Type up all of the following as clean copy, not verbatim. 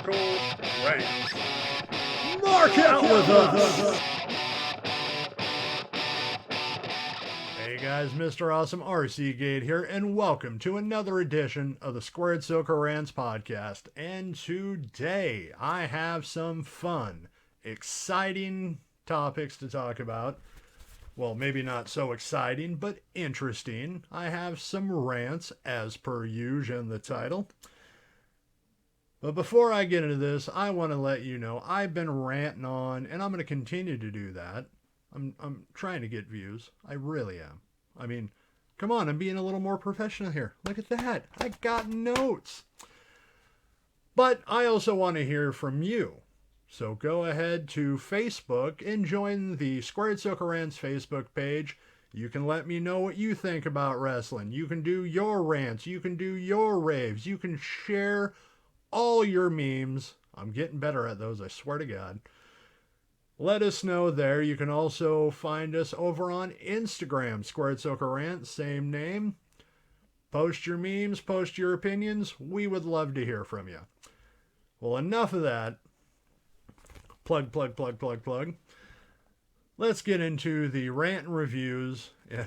Circle Rants. Mark out with us! Hey guys, Mr. Awesome RC Gate here, and welcome to another edition of the Squared Circle Rants podcast. And today I have some fun, exciting topics to talk about. Well, maybe not so exciting, but interesting. I have some rants, as per usual in the title. But before I get into this, I want to let you know I've been ranting on, and I'm going to continue to do that. I'm trying to get views. I really am. I mean, come on, I'm being a little more professional here. Look at that. I got notes. But I also want to hear from you. So go ahead to Facebook and join the Squared Circle Rants Facebook page. You can let me know what you think about wrestling. You can do your rants. You can do your raves. You can share all your memes. I'm getting better at those, I swear to God. Let us know there. You can also find us over on Instagram, Squared Circle Rants, same name. Post your memes, post your opinions. We would love to hear from you. Well, enough of that. Plug. Let's get into the rant and reviews. And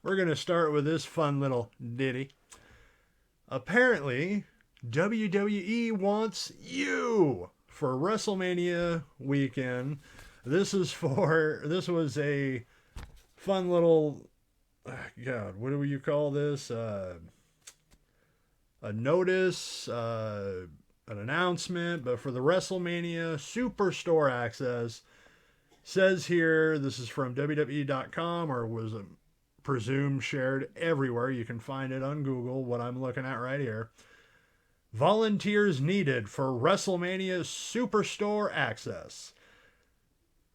we're going to start with this fun little ditty. Apparently, WWE wants you for WrestleMania weekend. This was a fun little, God, what do you call this? A notice, an announcement, but for the WrestleMania Superstore access. Says here, this is from WWE.com, or was presumed shared everywhere. You can find it on Google, what I'm looking at right here. Volunteers needed for WrestleMania Superstore access.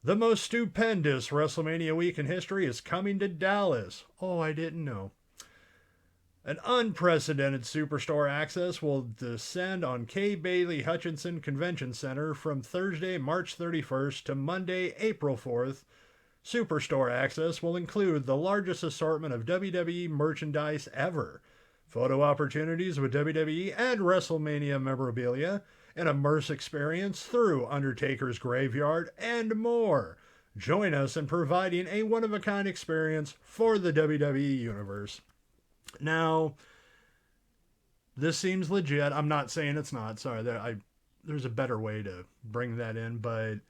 The most stupendous WrestleMania week in history is coming to Dallas. Oh, I didn't know. An unprecedented Superstore access will descend on Kay Bailey Hutchinson Convention Center from Thursday, March 31st to Monday, April 4th. Superstore access will include the largest assortment of WWE merchandise ever, photo opportunities with WWE and WrestleMania memorabilia, an immersive experience through Undertaker's Graveyard, and more. Join us in providing a one-of-a-kind experience for the WWE Universe. Now, this seems legit. I'm not saying it's not. Sorry, there's a better way to bring that in, but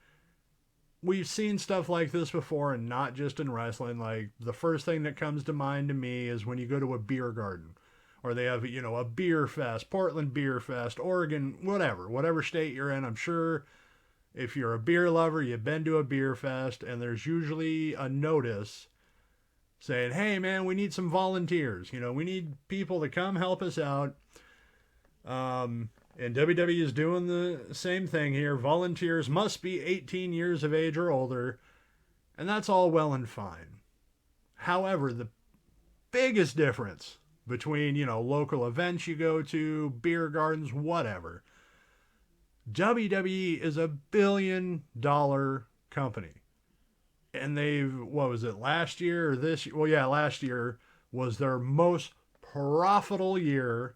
we've seen stuff like this before, and not just in wrestling. Like, the first thing that comes to mind to me is when you go to a beer garden, or they have, a beer fest, Portland Beer Fest, Oregon, whatever state you're in. I'm sure if you're a beer lover, you've been to a beer fest, and there's usually a notice saying, hey man, we need some volunteers. We need people to come help us out. And WWE is doing the same thing here. Volunteers must be 18 years of age or older. And that's all well and fine. However, the biggest difference between, local events you go to, beer gardens, whatever. WWE is a $1 billion company. And last year or this year? Well, yeah, last year was their most profitable year,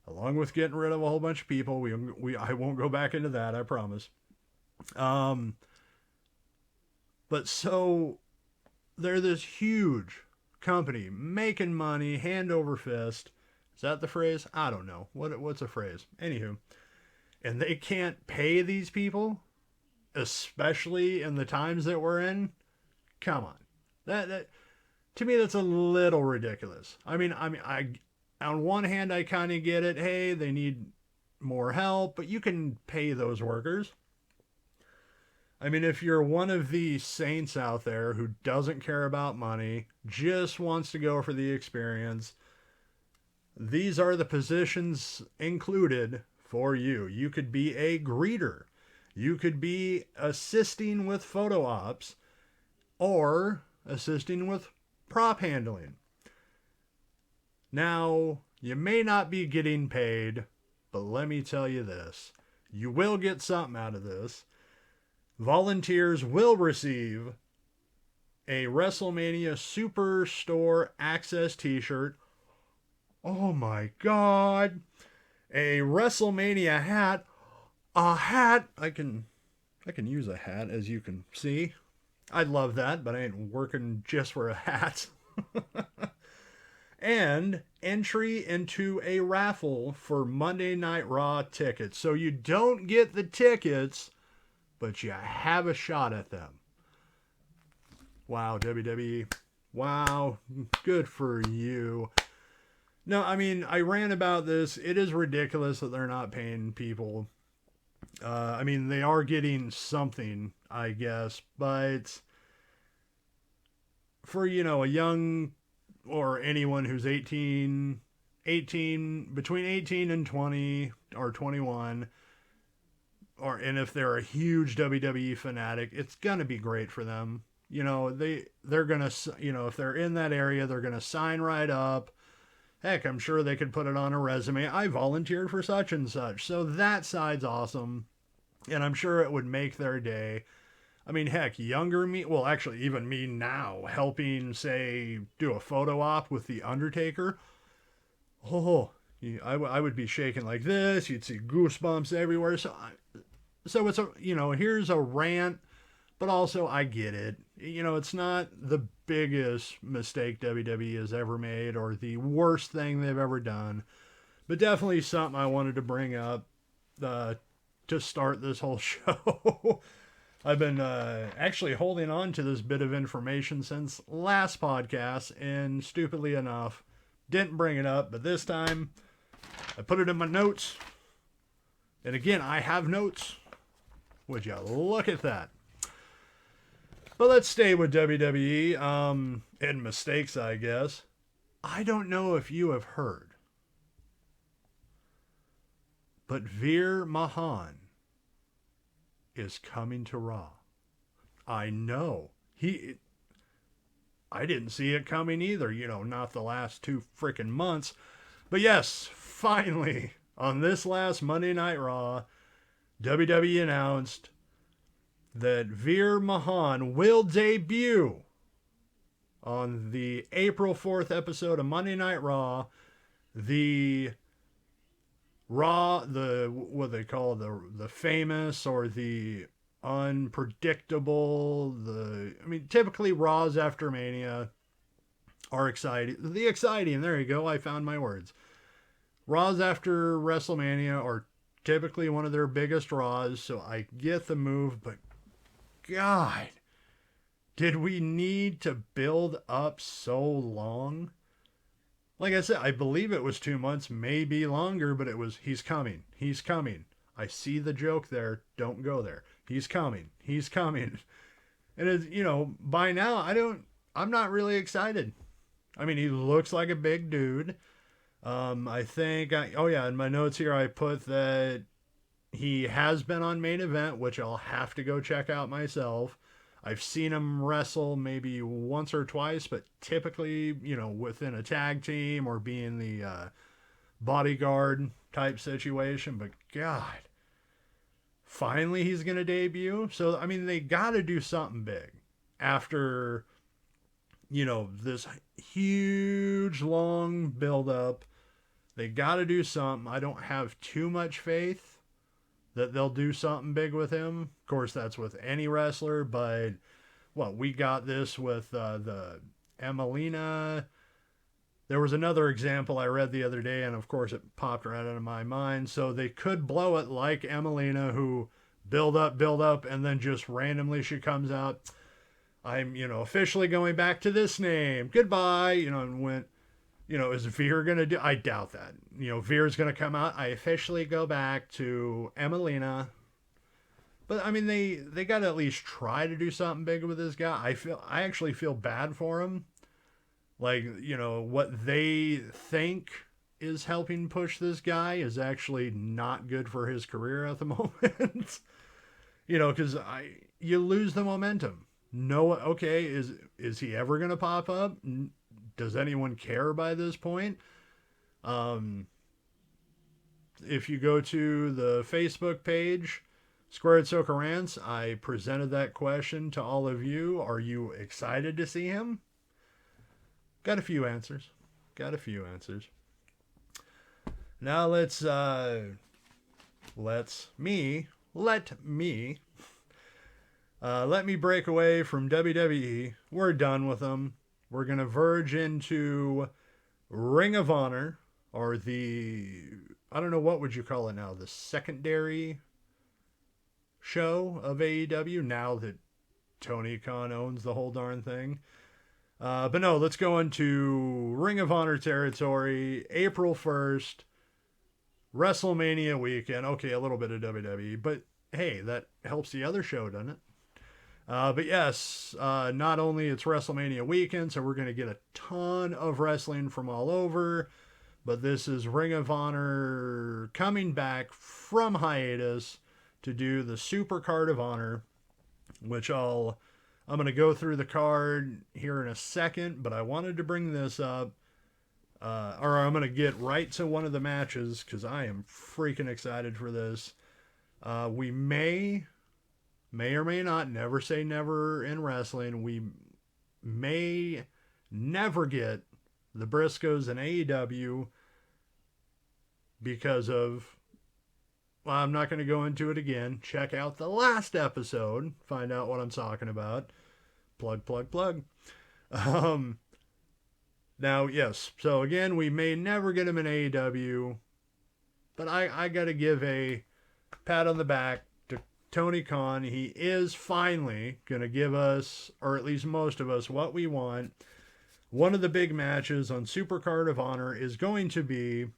along with getting rid of a whole bunch of people. I won't go back into that, I promise. But so they're this huge company making money hand over fist. Is that the phrase? I don't know. What's a phrase? Anywho, and they can't pay these people, especially in the times that we're in. Come on, that to me, that's a little ridiculous. I mean, I on one hand, I kind of get it. Hey, they need more help, but you can pay those workers. I mean, if you're one of the saints out there who doesn't care about money, just wants to go for the experience, these are the positions included for you. You could be a greeter. You could be assisting with photo ops, or assisting with prop handling. Now, you may not be getting paid, but let me tell you this. You will get something out of this. Volunteers will receive a WrestleMania Superstore Access t-shirt. Oh my God. A WrestleMania hat. A hat. I can use a hat, as you can see. I'd love that, but I ain't working just for a hat. And entry into a raffle for Monday Night Raw tickets. So you don't get the tickets, but you have a shot at them. Wow, WWE. Wow, good for you. No, I mean, I ran about this. It is ridiculous that they're not paying people. I mean, they are getting something, I guess, but for, a young or anyone who's 18, between 18 and 20 or 21, and if they're a huge WWE fanatic, it's going to be great for them. They're going to, if they're in that area, they're going to sign right up. Heck, I'm sure they could put it on a resume. I volunteered for such and such. So that side's awesome. And I'm sure it would make their day. I mean, heck, younger me, well, actually, even me now, helping, say, do a photo op with The Undertaker. Oh, I would be shaking like this. You'd see goosebumps everywhere. So it's here's a rant, but also I get it. It's not the biggest mistake WWE has ever made or the worst thing they've ever done, but definitely something I wanted to bring up to start this whole show. I've been actually holding on to this bit of information since last podcast, and stupidly enough, didn't bring it up, but this time I put it in my notes. And again, I have notes. Would you look at that? But let's stay with WWE and mistakes, I guess. I don't know if you have heard, but Veer Mahan is coming to Raw. I know. I didn't see it coming either, not the last 2 freaking months. But yes, finally, on this last Monday Night Raw, WWE announced that Veer Mahan will debut on the April 4th episode of Monday Night Raw. The Raw, what they call the famous or the unpredictable, typically Raws after Mania are exciting. The exciting, there you go, I found my words. Raws after WrestleMania are typically one of their biggest Raws, so I get the move, but God, did we need to build up so long? Like I said, I believe it was 2 months, maybe longer, but he's coming. He's coming. I see the joke there. Don't go there. He's coming. He's coming. And it's, by now, I'm not really excited. I mean, he looks like a big dude. I think, in my notes here, I put that he has been on Main Event, which I'll have to go check out myself. I've seen him wrestle maybe once or twice, but typically, within a tag team or being the bodyguard type situation. But God, finally he's going to debut. So, they got to do something big after, this huge, long build-up. They got to do something. I don't have too much faith that they'll do something big with him. Of course, that's with any wrestler, but we got this with the Emelina. There was another example I read the other day, and of course it popped right out of my mind. So they could blow it like Emelina, who build up, and then just randomly she comes out, I'm, officially going back to this name. Goodbye, and went, is Veer going to do? I doubt that. Veer's going to come out. I officially go back to Emelina. But, they got to at least try to do something big with this guy. I actually feel bad for him. Like, what they think is helping push this guy is actually not good for his career at the moment. Because you lose the momentum. No, okay, is he ever going to pop up? Does anyone care by this point? If you go to the Facebook page, Squared Soca Rants, I presented that question to all of you. Are you excited to see him? Got a few answers. Now let's let me break away from WWE. We're done with them. We're going to verge into Ring of Honor, or I don't know, what would you call it now? The secondary show of AEW, now that Tony Khan owns the whole darn thing. But no, let's go into Ring of Honor territory. April 1st, WrestleMania weekend. Okay, a little bit of WWE, but hey, that helps the other show, doesn't it? But yes, not only it's WrestleMania weekend, so we're going to get a ton of wrestling from all over, but this is Ring of Honor coming back from hiatus to do the Super Card of Honor, which I'm going to go through the card here in a second, but I wanted to bring this up, or I'm going to get right to one of the matches because I am freaking excited for this. We may or may not, never say never in wrestling, we may never get the Briscoes in AEW because of, well, I'm not going to go into it again. Check out the last episode, find out what I'm talking about. Plug. Now, yes, so again, we may never get him in AEW, but I got to give a pat on the back to Tony Khan. He is finally going to give us, or at least most of us, what we want. One of the big matches on Super Card of Honor is going to be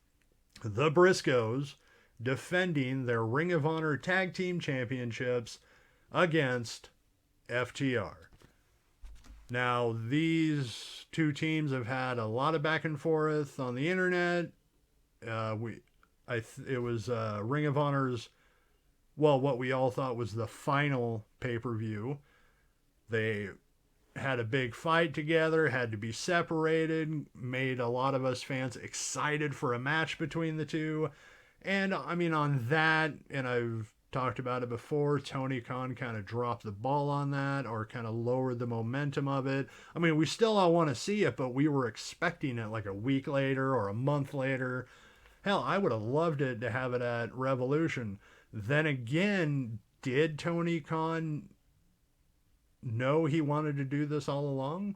the Briscoes defending their Ring of Honor Tag Team Championships against FTR. Now, these two teams have had a lot of back and forth on the internet. It was Ring of Honor's, well, what we all thought was the final pay-per-view. They had a big fight together, had to be separated, made a lot of us fans excited for a match between the two. And I mean, on that, and I've talked about it before, Tony Khan kind of dropped the ball on that, or kind of lowered the momentum of it. I mean, we still all want to see it, but we were expecting it like a week later or a month later. Hell, I would have loved it to have it at Revolution. Then again, did Tony Khan know he wanted to do this all along?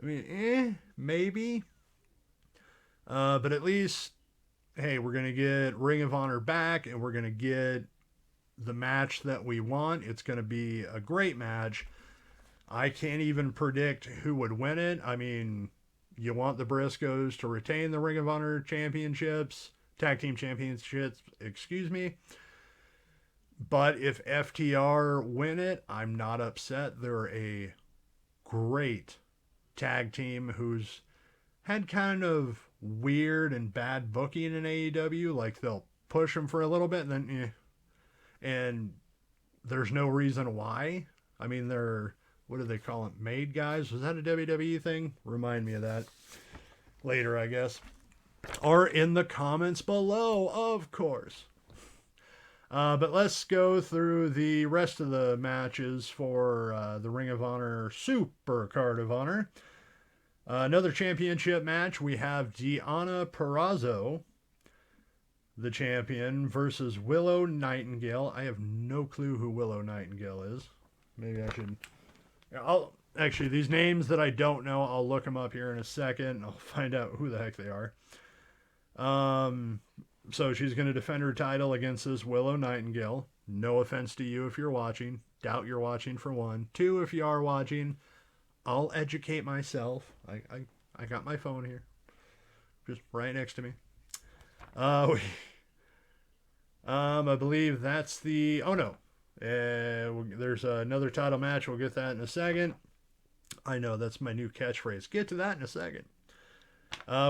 I mean, maybe. But at least, hey, we're going to get Ring of Honor back, and we're going to get the match that we want. It's going to be a great match. I can't even predict who would win it. I mean, you want the Briscoes to retain the Ring of Honor championships, tag team championships, excuse me. But if FTR win it, I'm not upset. They're a great tag team who's had kind of weird and bad booking in AEW. Like, they'll push them for a little bit and then and there's no reason why. I mean, they're, what do they call it, made guys? Was that a WWE thing? Remind me of that later, I guess, or in the comments below, of course. But let's go through the rest of the matches for the Ring of Honor Super Card of Honor. Another championship match. We have Deonna Purrazzo, the champion, versus Willow Nightingale. I have no clue who Willow Nightingale is. Maybe I should... Actually, these names that I don't know, I'll look them up here in a second, and I'll find out who the heck they are. So she's going to defend her title against this Willow Nightingale. No offense to you if you're watching. Doubt you're watching, for one. Two, if you are watching, I'll educate myself. I got my phone here, just right next to me. I believe that's the... Oh, no. There's another title match. We'll get that in a second. I know, that's my new catchphrase. Get to that in a second.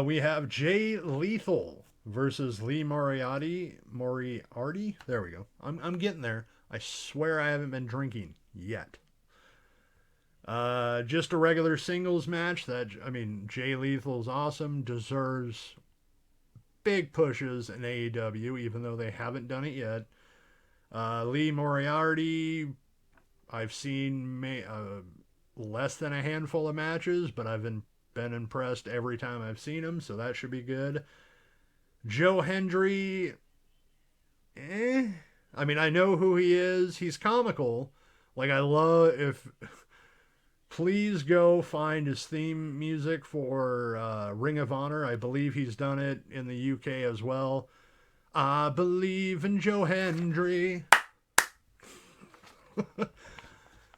We have Jay Lethal versus Lee Moriarty. There we go. I'm getting there. I swear I haven't been drinking yet. Just a regular singles match. Jay Lethal's awesome. Deserves big pushes in AEW, even though they haven't done it yet. Lee Moriarty, I've seen less than a handful of matches, but I've been impressed every time I've seen him, so that should be good. Joe Hendry, eh. I mean, I know who he is. He's comical. Like, I love if. Please go find his theme music for Ring of Honor. I believe he's done it in the UK as well. I believe in Joe Hendry.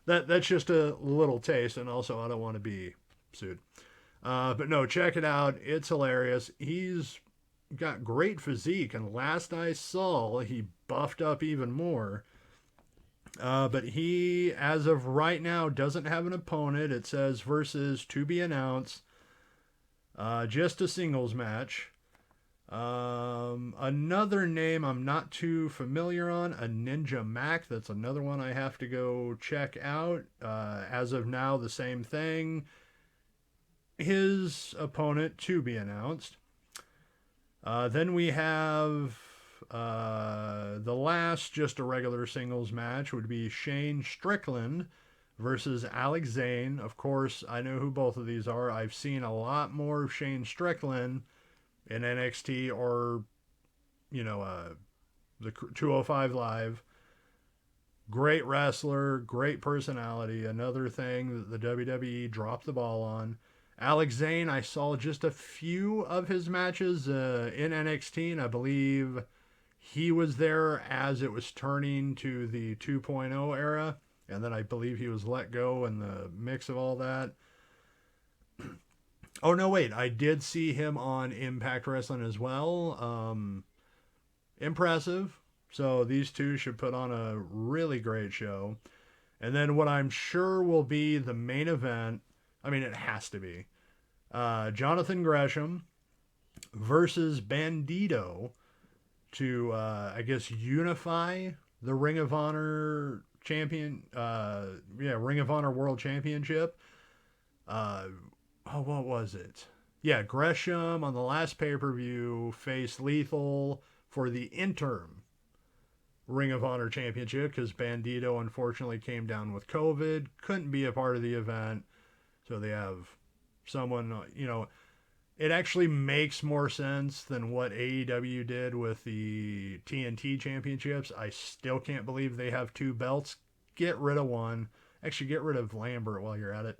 That's just a little taste, and also I don't want to be sued. But no, check it out. It's hilarious. He's got great physique, and last I saw, he buffed up even more. But he, as of right now, doesn't have an opponent. It says versus to be announced. Just a singles match. Another name I'm not too familiar on, a Ninja Mac. That's another one I have to go check out. As of now, the same thing. His opponent to be announced. Then we have the last, just a regular singles match, would be Shane Strickland versus Alex Zane. Of course, I know who both of these are. I've seen a lot more of Shane Strickland in NXT or, the 205 Live. Great wrestler, great personality. Another thing that the WWE dropped the ball on. Alex Zane, I saw just a few of his matches in NXT, and I believe he was there as it was turning to the 2.0 era, and then I believe he was let go in the mix of all that. Oh, no, wait. I did see him on Impact Wrestling as well. Impressive. So these two should put on a really great show. And then what I'm sure will be the main event, I mean, it has to be, Jonathan Gresham versus Bandito to, I guess, unify the Ring of Honor Ring of Honor World Championship. What was it? Yeah, Gresham on the last pay-per-view faced Lethal for the interim Ring of Honor Championship because Bandito unfortunately came down with COVID, couldn't be a part of the event. So they have someone, it actually makes more sense than what AEW did with the TNT championships. I still can't believe they have two belts. Get rid of one. Actually, get rid of Lambert while you're at it.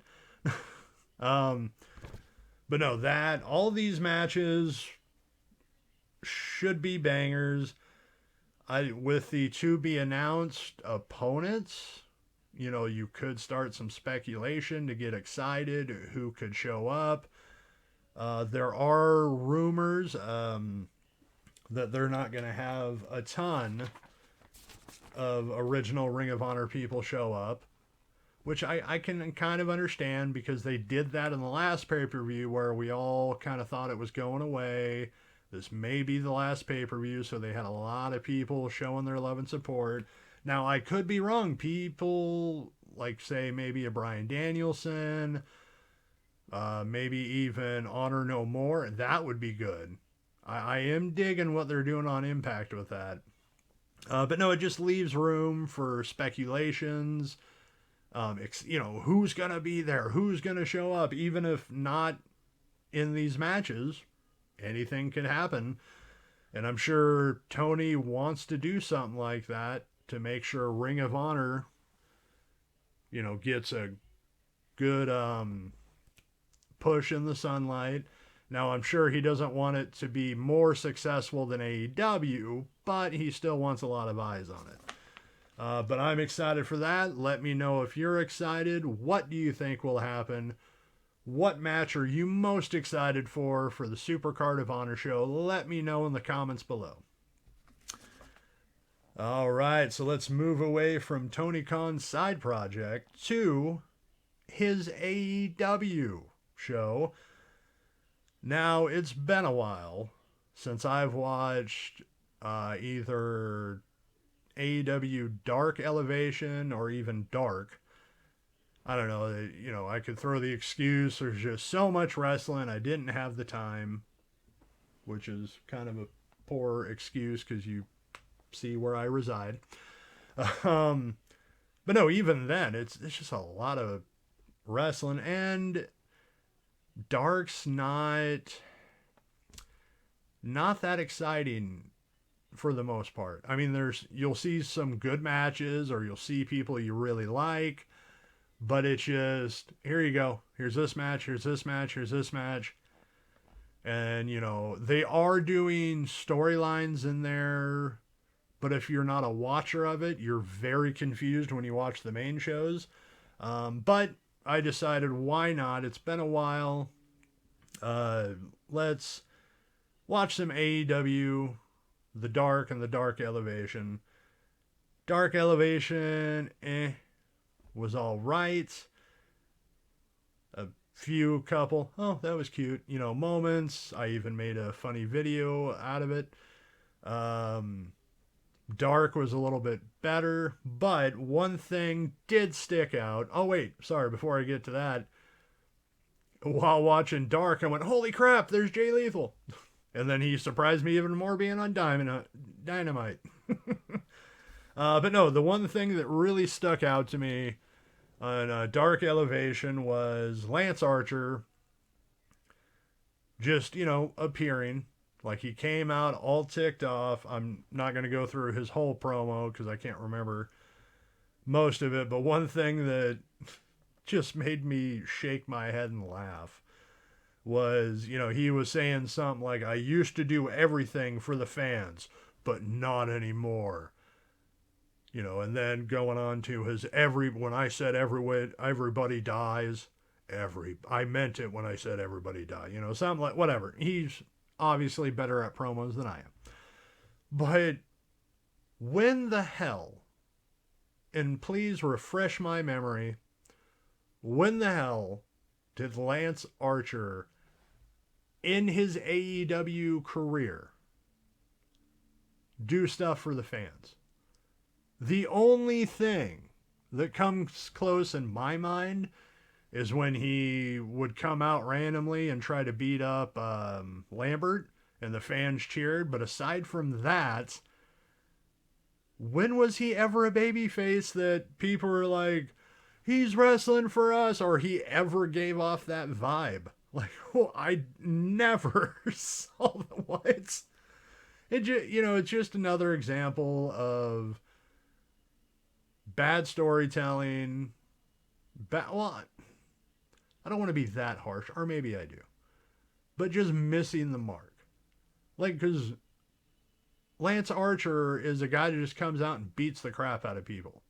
But no, all these matches should be bangers. With the to be announced opponents, you could start some speculation to get excited who could show up. There are rumors that they're not going to have a ton of original Ring of Honor people show up, which I can kind of understand because they did that in the last pay-per-view where we all kind of thought it was going away. This may be the last pay-per-view, so they had a lot of people showing their love and support. Now, I could be wrong. People, like, say, maybe a Bryan Danielson, maybe even Honor No More. That would be good. I am digging what they're doing on Impact with that. But no, it just leaves room for speculations. Who's going to be there? Who's going to show up? Even if not in these matches, anything can happen. And I'm sure Tony wants to do something like that to make sure Ring of Honor, gets a good push in the sunlight. Now, I'm sure he doesn't want it to be more successful than AEW, but he still wants a lot of eyes on it. But I'm excited for that. Let me know if you're excited. What do you think will happen? What match are you most excited for the Super Card of Honor show? Let me know in the comments below. All right, so let's move away from Tony Khan's side project to his AEW show. Now, it's been a while since I've watched either AEW Dark Elevation or even Dark. I don't know, I could throw the excuse, there's just so much wrestling, I didn't have the time, which is kind of a poor excuse because you see where I reside. But no, even then, it's just a lot of wrestling, and Dark's not that exciting for the most part. I mean, you'll see some good matches, or you'll see people you really like, but it's just, here you go. Here's this match, here's this match, here's this match. And, they are doing storylines in there, but if you're not a watcher of it, you're very confused when you watch the main shows. But I decided, why not? It's been a while. Let's watch some AEW, The Dark and The Dark Elevation. Dark Elevation, was all right. A few couple, oh, that was cute, moments. I even made a funny video out of it. Dark was a little bit better, but one thing did stick out. Oh, wait, sorry, before I get to that, while watching Dark, I went, holy crap, there's Jay Lethal. And then he surprised me even more being on Dynamite. But no, the one thing that really stuck out to me on Dark Elevation was Lance Archer just, appearing. Like, he came out all ticked off. I'm not going to go through his whole promo because I can't remember most of it. But one thing that just made me shake my head and laugh was, he was saying something like, I used to do everything for the fans, but not anymore. And then going on to his when I said everybody dies, I meant it when I said everybody die. Something like, whatever. He's obviously better at promos than I am. But when the hell, and please refresh my memory, when the hell did Lance Archer in his AEW career do stuff for the fans? The only thing that comes close in my mind is when he would come out randomly and try to beat up Lambert and the fans cheered. But aside from that, when was he ever a babyface that people were like, he's wrestling for us, or he ever gave off that vibe? Like, I never saw the what. It's just another example of bad storytelling. Well, I don't want to be that harsh, or maybe I do, but just missing the mark. Like, because Lance Archer is a guy that just comes out and beats the crap out of people.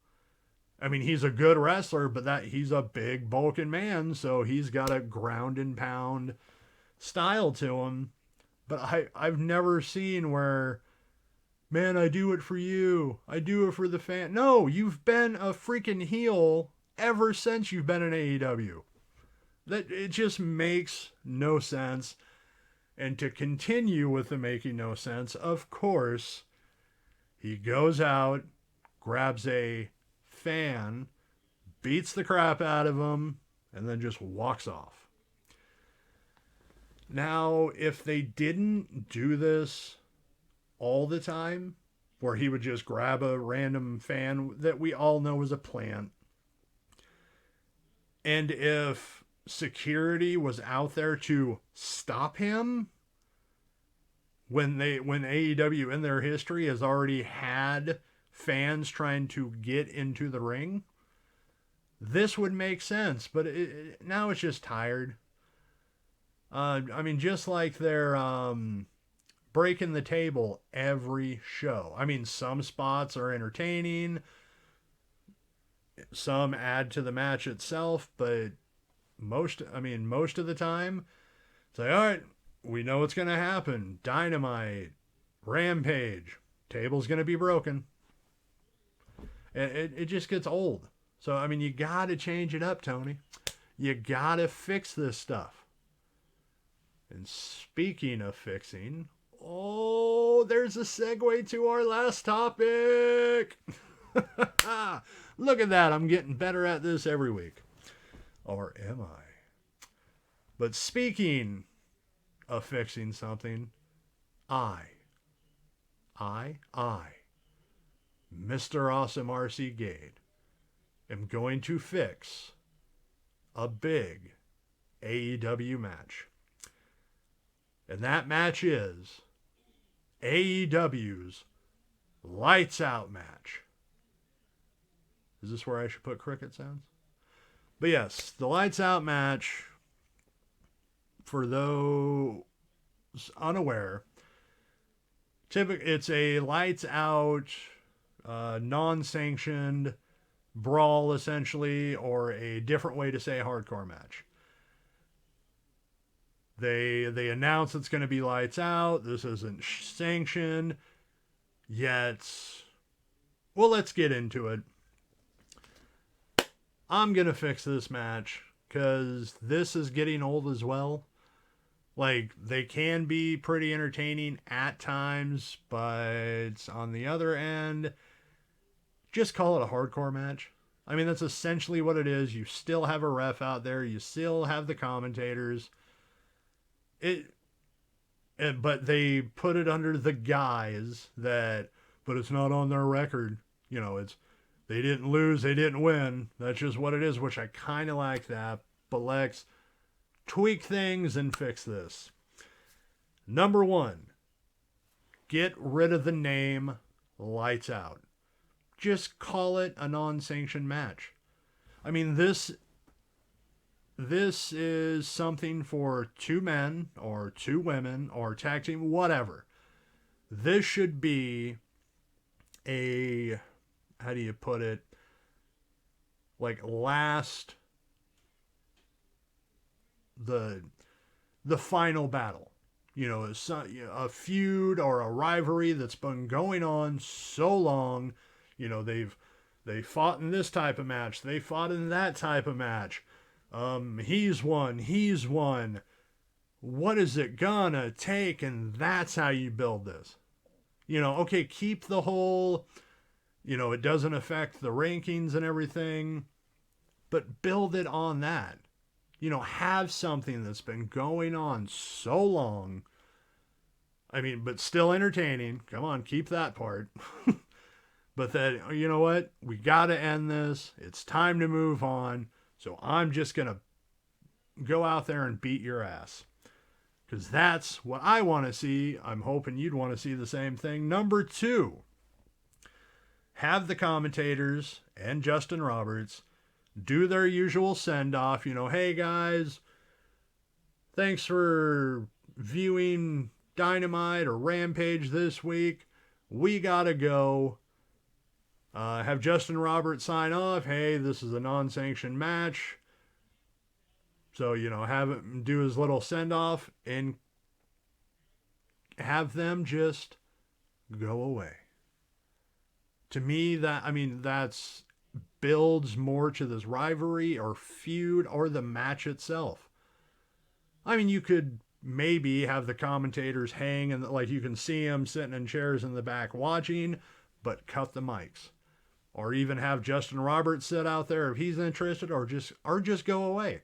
I mean, he's a good wrestler, but he's a big, bulking man, so he's got a ground and pound style to him. But I've never seen where, man, I do it for you. I do it for the fan. No, you've been a freaking heel ever since you've been in AEW. It just makes no sense. And to continue with the making no sense, of course, he goes out, grabs a fan, beats the crap out of him, and then just walks off. Now, if they didn't do this all the time, where he would just grab a random fan that we all know is a plant, and if security was out there to stop him when AEW in their history has already had fans trying to get into the ring, this would make sense. But now it's just tired. I mean, just like they're breaking the table every show. I mean, some spots are entertaining, some add to the match itself, but most of the time, it's like, all right, we know what's going to happen. Dynamite, Rampage, table's going to be broken. It just gets old. So, I mean, you got to change it up, Tony. You got to fix this stuff. And speaking of fixing, there's a segue to our last topic. Look at that. I'm getting better at this every week. Or am I? But speaking of fixing something, I, Mr. Awesome RC Gade, am going to fix a big AEW match. And that match is AEW's lights out match. Is this where I should put cricket sounds? But yes, the lights out match, for those unaware, it's a lights out, non-sanctioned brawl, essentially, or a different way to say hardcore match. They announce it's going to be lights out. This isn't sanctioned yet. Well, let's get into it. I'm going to fix this match because this is getting old as well. Like, they can be pretty entertaining at times, but on the other end, just call it a hardcore match. I mean, that's essentially what it is. You still have a ref out there. You still have the commentators. But they put it under the guise that, but it's not on their record. You know, they didn't lose, they didn't win. That's just what it is, which I kind of like that. But let's tweak things and fix this. Number 1, get rid of the name Lights Out. Just call it a non-sanctioned match. I mean, this is something for 2 men or 2 women or tag team, whatever. This should be a, how do you put it, like last, the final battle. You know, a feud or a rivalry that's been going on so long. You know, they fought in this type of match. They fought in that type of match. He's won. What is it gonna take? And that's how you build this. You know, okay, keep the whole, you know, it doesn't affect the rankings and everything, but build it on that. You know, have something that's been going on so long. I mean, but still entertaining. Come on, keep that part. But that, you know what? We got to end this. It's time to move on. So I'm just going to go out there and beat your ass. Because that's what I want to see. I'm hoping you'd want to see the same thing. Number 2, have the commentators and Justin Roberts do their usual send-off. You know, hey guys, thanks for viewing Dynamite or Rampage this week. We gotta go. Have Justin Roberts sign off. Hey, this is a non-sanctioned match. So, you know, have him do his little send-off and have them just go away. To me, that's builds more to this rivalry or feud or the match itself. I mean, you could maybe have the commentators hang and like you can see them sitting in chairs in the back watching, but cut the mics. Or even have Justin Roberts sit out there if he's interested, or just go away.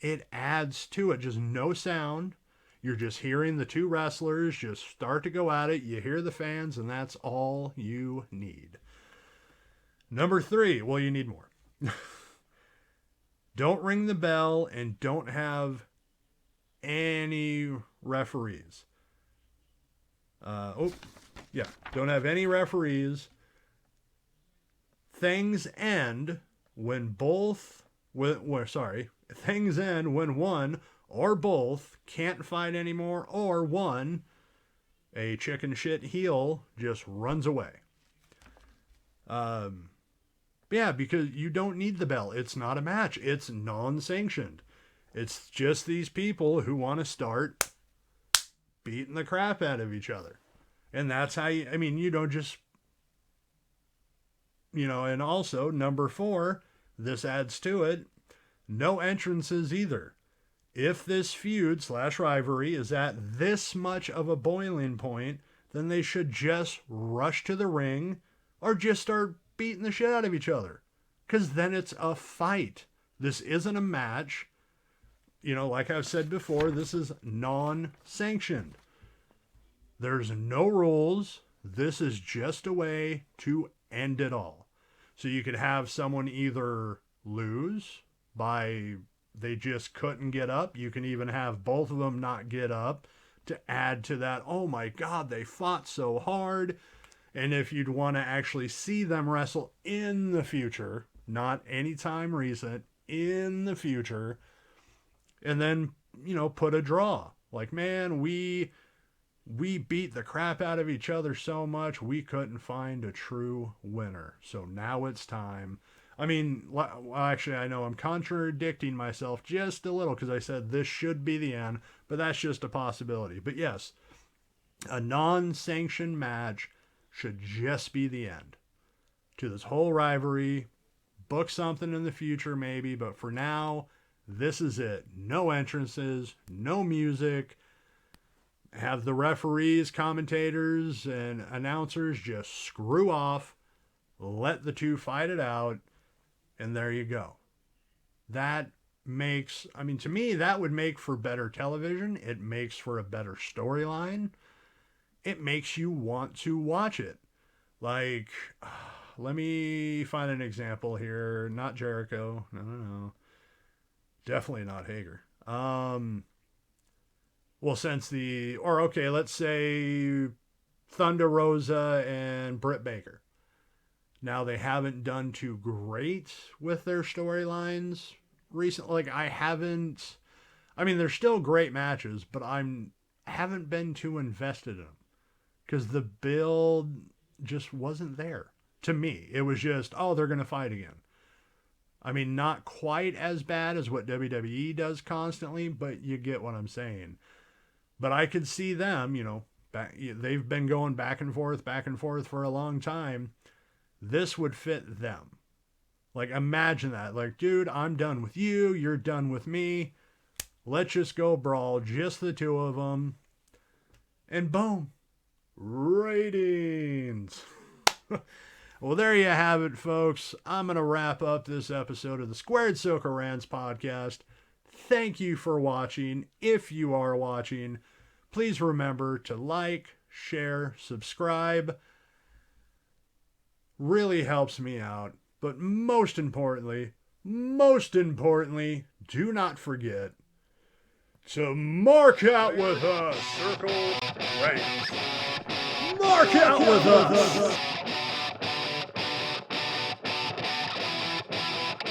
It adds to it. Just no sound. You're just hearing the 2 wrestlers just start to go at it. You hear the fans, and that's all you need. Number 3, well, you need more. Don't ring the bell and don't have any referees. Don't have any referees. Things end when things end when one or both can't fight anymore, or one, a chicken shit heel, just runs away. Yeah, because you don't need the bell. It's not a match. It's non-sanctioned. It's just these people who want to start beating the crap out of each other. And that's how you don't just, you know, and also number 4, this adds to it, no entrances either. If this feud / rivalry is at this much of a boiling point, then they should just rush to the ring or just start beating the shit out of each other. Because then it's a fight. This isn't a match. You know, like I've said before, this is non-sanctioned. There's no rules. This is just a way to end it all. So you could have someone either lose by they just couldn't get up. You can even have both of them not get up to add to that, oh my God, they fought so hard. And if you'd want to actually see them wrestle in the future, not anytime recent, in the future, and then, put a draw. Like, man, we beat the crap out of each other so much, we couldn't find a true winner. So now it's time. I mean, well, actually, I know I'm contradicting myself just a little because I said this should be the end, but that's just a possibility. But yes, a non-sanctioned match should just be the end to this whole rivalry. Book something in the future maybe, but for now, this is it. No entrances, no music. Have the referees, commentators, and announcers just screw off. Let the two fight it out. And there you go. That makes, to me, that would make for better television. It makes for a better storyline. It makes you want to watch it. Like, let me find an example here. Not Jericho. No. Definitely not Hager. Well, let's say Thunder Rosa and Britt Baker. Now, they haven't done too great with their storylines recently. They're still great matches, but haven't been too invested in them because the build just wasn't there. To me, it was just, they're going to fight again. Not quite as bad as what WWE does constantly, but you get what I'm saying. But I could see them, they've been going back and forth for a long time. This would fit them. Like, imagine that. Like, dude, I'm done with you. You're done with me. Let's just go brawl. Just the two of them. And boom. Ratings. Well, there you have it, folks. I'm going to wrap up this episode of the Squared Circle Rants podcast. Thank you for watching. If you are watching, please remember to like, share, subscribe. Really helps me out. But most importantly, do not forget to mark out with us, Circle Rants. Mark out with us.